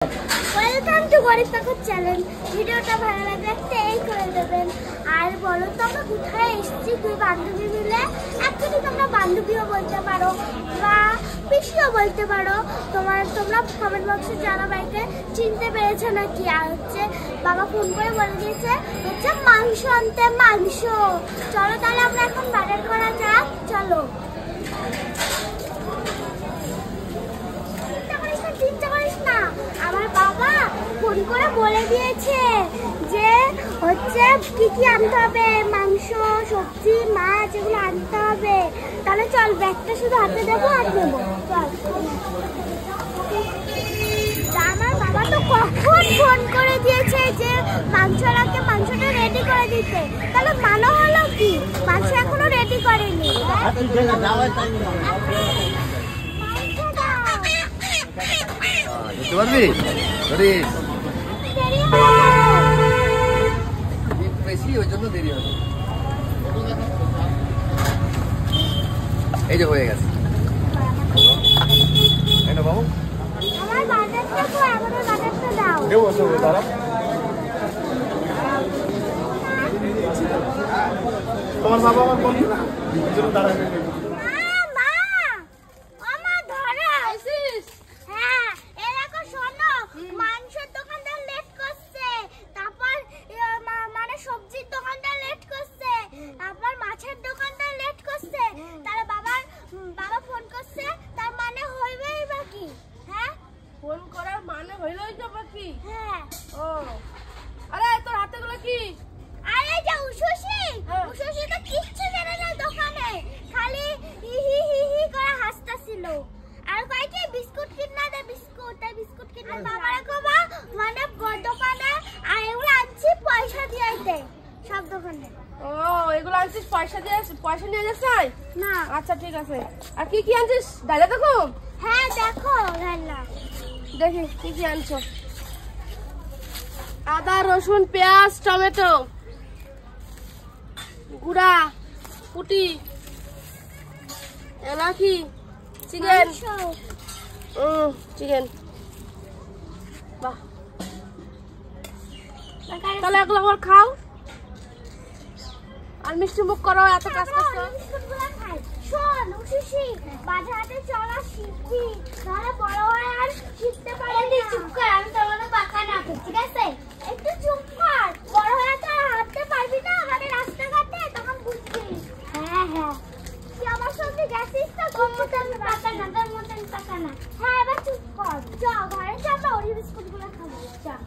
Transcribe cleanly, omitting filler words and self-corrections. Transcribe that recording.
Welcome to গরিব কাকুর channel. ভিডিওটা ভালো লাগলে একটা এই করে দেবেন। আর বলো তো আমরা কোথায় এসেছি? দুই বান্ধবী মিলে। অ্যাকচুয়ালি তোমরা বান্ধবীও বলতে পারো বা পিসিও বলতে পারো। তোমরা কমেন্ট বক্সে জানাবাইকে চিনতে পেরেছো নাকি? আর হচ্ছে বাবা ফোন করে বলে দিয়েছে হচ্ছে মাংস আনতে, মাংস। চলো তাহলে আমরা এখন বাজার করা যাক। চলো। চিন্তা করিস না, আমার বাবা ফোন করে বলে দিয়েছে যে হচ্ছে কি কি আনতে হবে, মাংস, সবজি, মাছ এগুলো আনতে হবে। তাহলে চল, ব্যাগটা শুধু হাতে দেবো আর দেবো। চল। আমার বাবা তো কখন ফোন করে দিয়েছে যে মাংসটাকে মাংসটা রেডি করে দিতে। তাহলে মানে হলো কি, মাংস এখনো রেডি করেনি। বেশি ওই জন্য দেরি হবে। এই যে হয়ে গেছে বাবু, আমার বাজারটা তো আমাদের বাজারটা দাও। তোমার বাবা আমার কোন দাঁড়াবে? ফোন করার মানে হইলই তো বাকি। হ্যাঁ। ও আরে তোর হাতে গুলো কি? আরে যা উশুশি, উশুশি তো কিচ্ছু জানে না দোকানে, খালি হি হি হি হি করে হাসতাছিল। আর কয় কি বিস্কুট কিনা দে, বিস্কুট, তাই বিস্কুট কিনা বাবারে কবা মানে দোকানে। আর এগুলো আনছি পয়সা দিয়ে দে সব দোকানে। ও এগুলো আনছিস পয়সা নিয়ে যাস না? আচ্ছা ঠিক আছে। আর কি কি আনছিস ডালা দেখো? হ্যাঁ দেখো ডালা, দেখি কি কি আনছো। আদা, রসুন, পেঁয়াজ, টমেটো, গুড়া, পুটি, এলাচি, চিকেন। চিকেন, বাহ। তাহলে এগুলো আবার খাও আর মিষ্টি মুখ করো, এত কাজ করছো। শোন উশুশি, বাজারে চলা শিখবি, তাহলে বড় হয় আর শিখতে পারবি। চুপ কর, আমি তোর মতো পাকা না, ঠিক আছে? একটু চুপ কর, বড় হয়ে তো আর হাঁটতে পারবি না আমাদের রাস্তাঘাটে, তখন বুঝবি। হ্যাঁ হ্যাঁ, তুই আমার সঙ্গে গেছিস তো, তোর মতো আমি পাকা না, তোর মতো আমি পাকা না। হ্যাঁ এবার চুপ কর, চ ঘরে চ, আমরা ওরি বিস্কুট গুলো খাবো। চল।